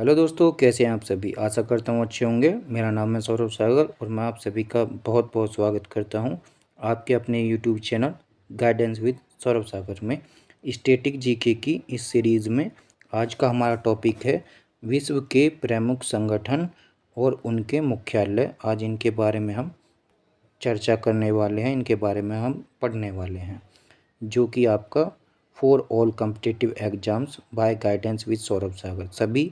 Hello दोस्तों, कैसे हैं आप सभी। आशा करता हूँ अच्छे होंगे। मेरा नाम है सौरभ सागर और मैं आप सभी का बहुत बहुत स्वागत करता हूँ आपके अपने YouTube channel guidance with Saurabh Sagar में। स्टैटिक जीके की इस सीरीज़ में आज का हमारा टॉपिक है विश्व के प्रमुख संगठन और उनके मुख्यालय। आज इनके बारे में हम चर्चा करने वाले हैं, इनके बारे में हम पढ़ने वाले हैं, जो कि आपका for all competitive exams by guidance with Saurabh Sagar सभी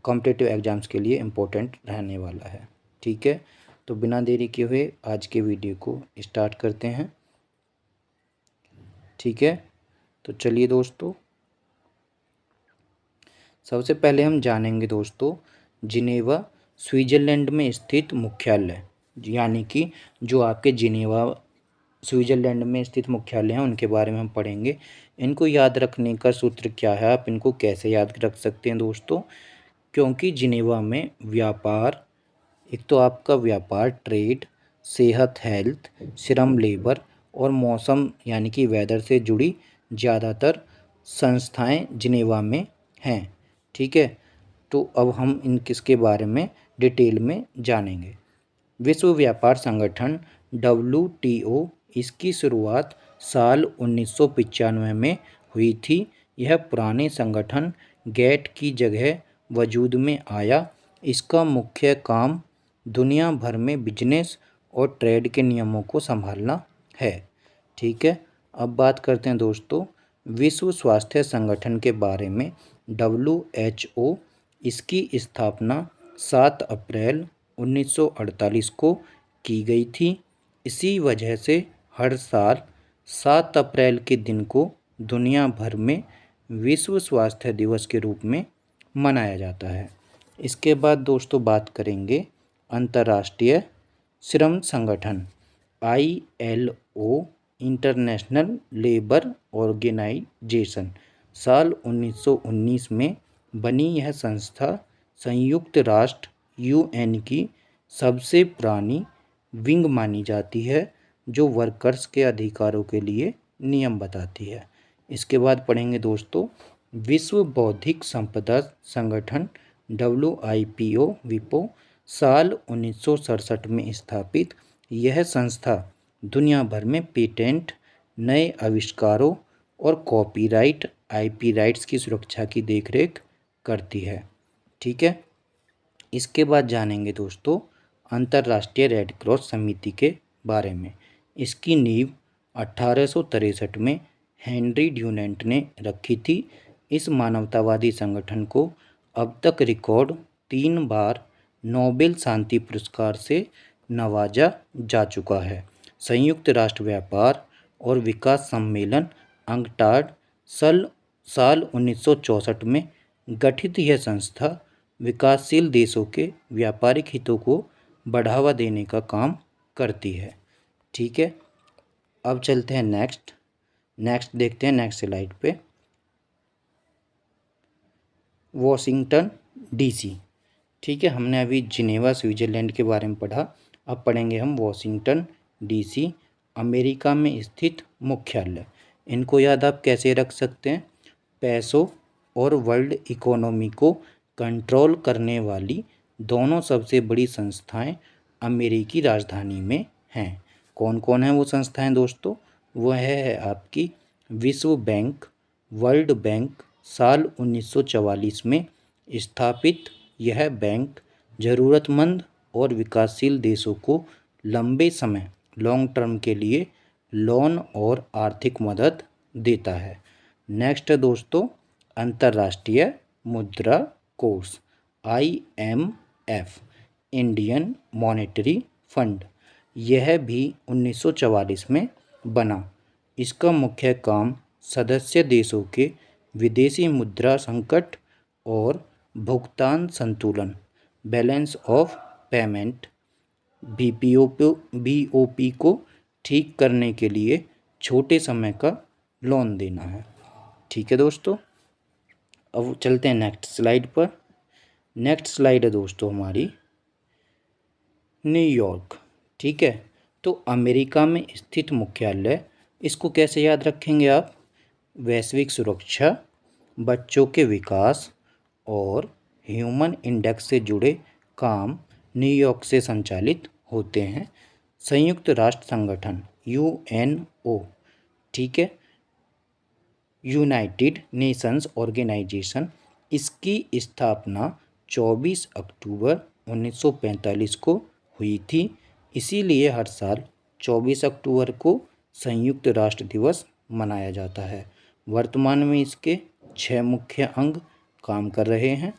कॉम्पिटिटिव एग्ज़ाम्स के लिए इम्पोर्टेंट रहने वाला है। ठीक है, तो बिना देरी किए हुए आज के वीडियो को स्टार्ट करते हैं। ठीक है, तो चलिए दोस्तों, सबसे पहले हम जानेंगे दोस्तों जिनेवा स्विट्ज़रलैंड में स्थित मुख्यालय, यानी कि जो आपके जिनेवा स्विट्ज़रलैंड में स्थित मुख्यालय हैं उनके बारे में हम पढ़ेंगे। इनको याद रखने का सूत्र क्या है, आप इनको कैसे याद रख सकते हैं दोस्तों। क्योंकि जिनेवा में व्यापार, एक तो आपका व्यापार ट्रेड, सेहत हेल्थ, श्रम लेबर और मौसम यानी कि वेदर से जुड़ी ज़्यादातर संस्थाएं जिनेवा में हैं। ठीक है, तो अब हम इन किसके बारे में डिटेल में जानेंगे। विश्व व्यापार संगठन WTO, इसकी शुरुआत साल 1995 में हुई थी। यह पुराने संगठन गैट की जगह वजूद में आया। इसका मुख्य काम दुनिया भर में बिजनेस और ट्रेड के नियमों को संभालना है। ठीक है, अब बात करते हैं दोस्तों विश्व स्वास्थ्य संगठन के बारे में। WHO, इसकी स्थापना 7 अप्रैल 1948 को की गई थी। इसी वजह से हर साल 7 अप्रैल के दिन को दुनिया भर में विश्व स्वास्थ्य दिवस के रूप में मनाया जाता है। इसके बाद दोस्तों बात करेंगे अंतर्राष्ट्रीय श्रम संगठन ILO, इंटरनेशनल लेबर ऑर्गेनाइजेशन। साल 1919 में बनी यह संस्था संयुक्त राष्ट्र UN की सबसे पुरानी विंग मानी जाती है, जो वर्कर्स के अधिकारों के लिए नियम बताती है। इसके बाद पढ़ेंगे दोस्तों विश्व बौद्धिक संपदा संगठन WIPO। साल 1967 में स्थापित यह संस्था दुनिया भर में पेटेंट, नए आविष्कारों और कॉपीराइट IP राइट्स की सुरक्षा की देखरेख करती है। ठीक है, इसके बाद जानेंगे दोस्तों अंतर्राष्ट्रीय रेड क्रॉस समिति के बारे में। इसकी नींव 1863 में हेनरी ड्यूनेंट ने रखी थी। इस मानवतावादी संगठन को अब तक रिकॉर्ड 3 बार नोबेल शांति पुरस्कार से नवाजा जा चुका है। संयुक्त राष्ट्र व्यापार और विकास सम्मेलन अंकटाड साल 1964 में गठित यह संस्था विकासशील देशों के व्यापारिक हितों को बढ़ावा देने का काम करती है। ठीक है, अब चलते हैं नेक्स्ट देखते हैं नेक्स्ट स्लाइड पे वॉशिंगटन DC। ठीक है, हमने अभी जिनेवा स्विट्ज़रलैंड के बारे में पढ़ा। अब पढ़ेंगे हम वॉशिंगटन DC, अमेरिका में स्थित मुख्यालय। इनको याद आप कैसे रख सकते हैं। पैसों और वर्ल्ड इकोनॉमी को कंट्रोल करने वाली दोनों सबसे बड़ी संस्थाएं अमेरिकी राजधानी में हैं। कौन कौन है वो संस्थाएं दोस्तों। वह है आपकी विश्व बैंक, वर्ल्ड बैंक। साल 1944 में स्थापित यह बैंक ज़रूरतमंद और विकासशील देशों को लंबे समय लॉन्ग टर्म के लिए लोन और आर्थिक मदद देता है। नेक्स्ट है दोस्तों अंतर्राष्ट्रीय मुद्रा कोष IMF, इंडियन मॉनेटरी फंड। यह भी 1944 में बना। इसका मुख्य काम सदस्य देशों के विदेशी मुद्रा संकट और भुगतान संतुलन बैलेंस ऑफ पेमेंट BOP को ठीक करने के लिए छोटे समय का लोन देना है। ठीक है दोस्तों, अब चलते हैं नेक्स्ट स्लाइड पर। नेक्स्ट स्लाइड है दोस्तों हमारी न्यूयॉर्क। ठीक है, तो अमेरिका में स्थित मुख्यालय, इसको कैसे याद रखेंगे आप। वैश्विक सुरक्षा, बच्चों के विकास और ह्यूमन इंडेक्स से जुड़े काम न्यूयॉर्क से संचालित होते हैं। संयुक्त राष्ट्र संगठन यूएनओ, ठीक है, यूनाइटेड नेशंस ऑर्गेनाइजेशन, इसकी स्थापना 24 अक्टूबर 1945 को हुई थी। इसीलिए हर साल 24 अक्टूबर को संयुक्त राष्ट्र दिवस मनाया जाता है। वर्तमान में इसके 6 मुख्य अंग काम कर रहे हैं।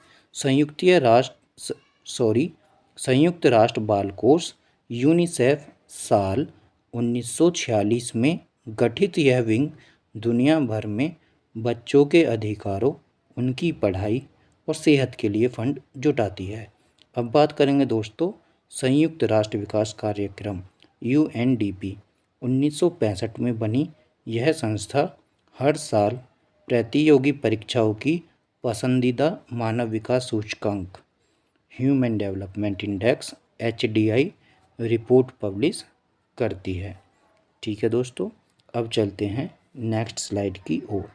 संयुक्त राष्ट्र बाल कोष यूनिसेफ साल 1946 में गठित यह विंग दुनिया भर में बच्चों के अधिकारों, उनकी पढ़ाई और सेहत के लिए फंड जुटाती है। अब बात करेंगे दोस्तों संयुक्त राष्ट्र विकास कार्यक्रम यूएनडीपी। 1965 में बनी यह संस्था हर साल प्रतियोगी परीक्षाओं की पसंदीदा मानव विकास सूचकांक human development index HDI report publish करती है। ठीक है दोस्तों, अब चलते हैं नेक्स्ट स्लाइड की ओर।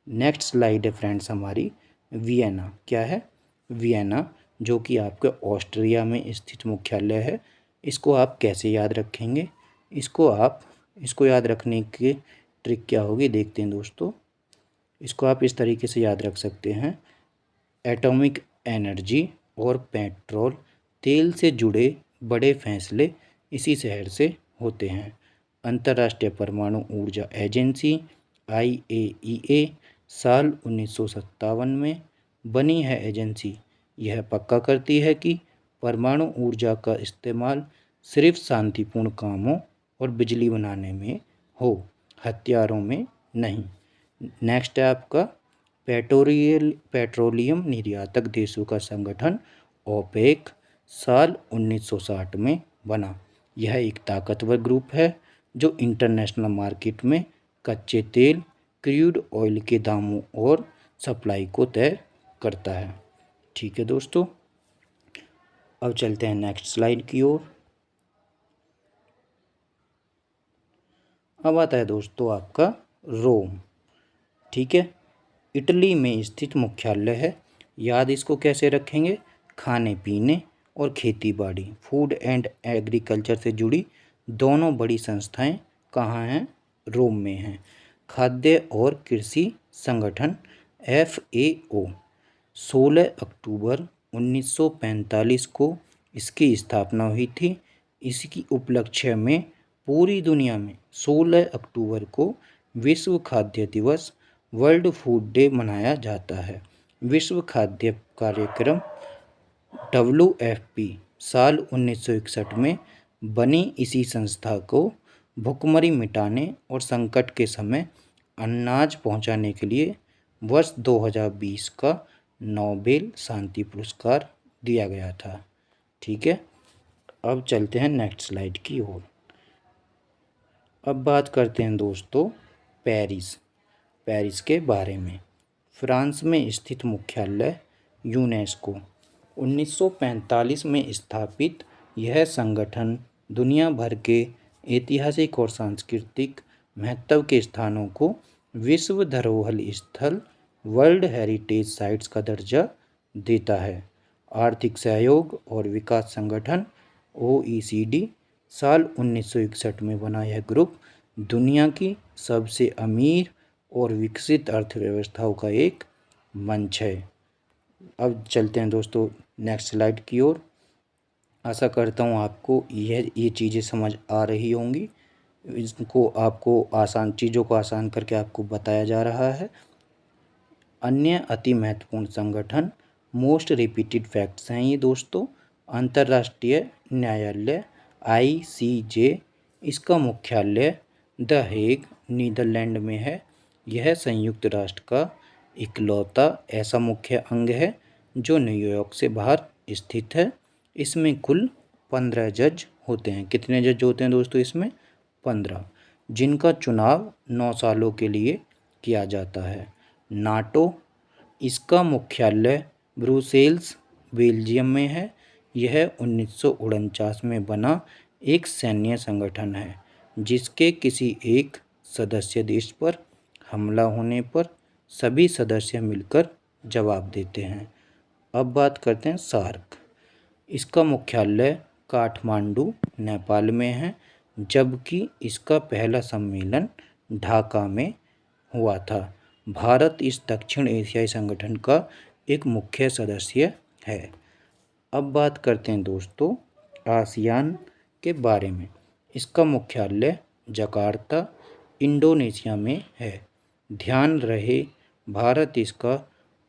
नेक्स्ट स्लाइड है फ्रेंड्स हमारी वियना। क्या है? वियना, जो कि आपके ऑस्ट्रिया में स्थित मुख्यालय है। इसको आप कैसे याद रखेंगे? इसको याद रखने की ट्रिक क्या होगी, देखते हैं दोस्तों। इसको आप इस तरीके से याद रख सकते हैं। एटॉमिक एनर्जी और पेट्रोल तेल से जुड़े बड़े फैसले इसी शहर से होते हैं। अंतर्राष्ट्रीय परमाणु ऊर्जा एजेंसी IAEA साल 1957 में बनी है एजेंसी। यह पक्का करती है कि परमाणु ऊर्जा का इस्तेमाल सिर्फ शांतिपूर्ण कामों और बिजली बनाने में हो, हथियारों में नहीं। नेक्स्ट है आपका पेट्रोलियम निर्यातक देशों का संगठन ओपेक साल 1960 में बना। यह एक ताकतवर ग्रुप है जो इंटरनेशनल मार्केट में कच्चे तेल, क्रूड ऑयल के दामों और सप्लाई को तय करता है। ठीक है दोस्तों, अब चलते हैं नेक्स्ट स्लाइड की ओर। अब आता है दोस्तों आपका रोम। ठीक है, इटली में स्थित मुख्यालय है। याद इसको कैसे रखेंगे? खाने पीने और खेती बाड़ी, फूड एंड एग्रीकल्चर से जुड़ी दोनों बड़ी संस्थाएं कहाँ हैं? रोम में हैं। खाद्य और कृषि संगठन FAO 16 अक्टूबर 1945 को इसकी स्थापना हुई थी। इसकी उपलक्ष्य में पूरी दुनिया में 16 अक्टूबर को विश्व खाद्य दिवस वर्ल्ड फूड डे मनाया जाता है। विश्व खाद्य कार्यक्रम WFP साल 1961 में बनी इसी संस्था को भुखमरी मिटाने और संकट के समय अनाज पहुंचाने के लिए वर्ष 2020 का नोबेल शांति पुरस्कार दिया गया था। ठीक है, अब चलते हैं नेक्स्ट स्लाइड की ओर। अब बात करते हैं दोस्तों पेरिस के बारे में। फ्रांस में स्थित मुख्यालय यूनेस्को। 1945 में स्थापित यह संगठन दुनिया भर के ऐतिहासिक और सांस्कृतिक महत्व के स्थानों को विश्व धरोहर स्थल वर्ल्ड हेरिटेज साइट्स का दर्जा देता है। आर्थिक सहयोग और विकास संगठन OECD साल 1961 में बना यह ग्रुप दुनिया की सबसे अमीर और विकसित अर्थव्यवस्थाओं का एक मंच है। अब चलते हैं दोस्तों नेक्स्ट स्लाइड की ओर। आशा करता हूँ आपको ये चीज़ें समझ आ रही होंगी। इसको आपको चीज़ों को आसान करके आपको बताया जा रहा है। अन्य अति महत्वपूर्ण संगठन मोस्ट रिपीटेड फैक्ट्स हैं ये दोस्तों। अंतर्राष्ट्रीय न्यायालय ICJ, इसका मुख्यालय द हेग नीदरलैंड में है। यह संयुक्त राष्ट्र का इकलौता ऐसा मुख्य अंग है जो न्यूयॉर्क से बाहर स्थित है। इसमें कुल 15 जज होते हैं। कितने जज होते हैं दोस्तों इसमें? 15, जिनका चुनाव 9 सालों के लिए किया जाता है। नाटो, इसका मुख्यालय ब्रुसेल्स बेल्जियम में है। यह 1949 में बना एक सैन्य संगठन है जिसके किसी एक सदस्य देश पर हमला होने पर सभी सदस्य मिलकर जवाब देते हैं। अब बात करते हैं सार्क। इसका मुख्यालय काठमांडू नेपाल में है, जबकि इसका पहला सम्मेलन ढाका में हुआ था। भारत इस दक्षिण एशियाई संगठन का एक मुख्य सदस्य है। अब बात करते हैं दोस्तों आसियान के बारे में। इसका मुख्यालय जकार्ता इंडोनेशिया में है। ध्यान रहे भारत इसका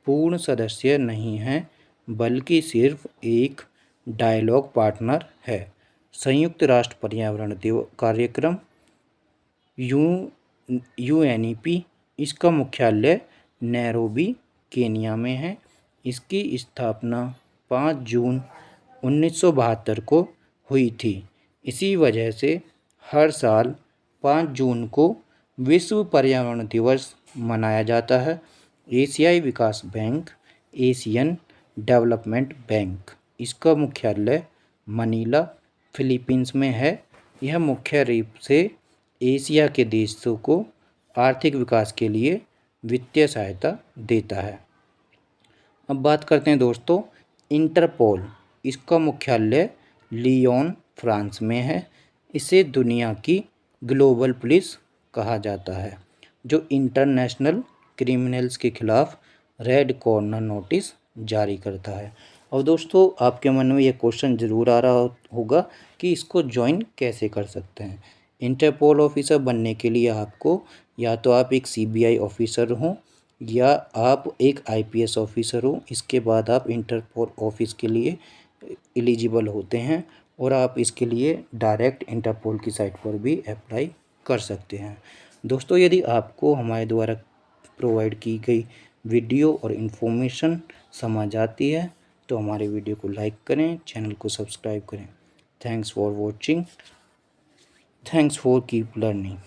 पूर्ण सदस्य नहीं है, बल्कि सिर्फ एक डायलॉग पार्टनर है। संयुक्त राष्ट्र पर्यावरण कार्यक्रम UNEP, इसका मुख्यालय नैरोबी केनिया में है। इसकी स्थापना 5 जून 1972 को हुई थी। इसी वजह से हर साल 5 जून को विश्व पर्यावरण दिवस मनाया जाता है। एशियाई विकास बैंक, एशियन डेवलपमेंट बैंक, इसका मुख्यालय मनीला फिलीपींस में है। यह मुख्य रूप से एशिया के देशों को आर्थिक विकास के लिए वित्तीय सहायता देता है। अब बात करते हैं दोस्तों इंटरपोल। इसका मुख्यालय लियोन फ्रांस में है। इसे दुनिया की ग्लोबल पुलिस कहा जाता है, जो इंटरनेशनल क्रिमिनल्स के खिलाफ रेड कॉर्नर नोटिस जारी करता है। और दोस्तों आपके मन में ये क्वेश्चन ज़रूर आ रहा होगा कि इसको ज्वाइन कैसे कर सकते हैं। इंटरपोल ऑफिसर बनने के लिए आपको या तो आप एक CBI ऑफिसर हों या आप एक IPS ऑफिसर हो। इसके बाद आप इंटरपोल ऑफिस के लिए एलिजिबल होते हैं और आप इसके लिए डायरेक्ट इंटरपोल की साइट पर भी अप्लाई कर सकते हैं। दोस्तों यदि आपको हमारे द्वारा प्रोवाइड की गई वीडियो और इन्फॉर्मेशन समझ आती है तो हमारे वीडियो को लाइक करें, चैनल को सब्सक्राइब करें। Thanks for watching. Thanks for keep learning.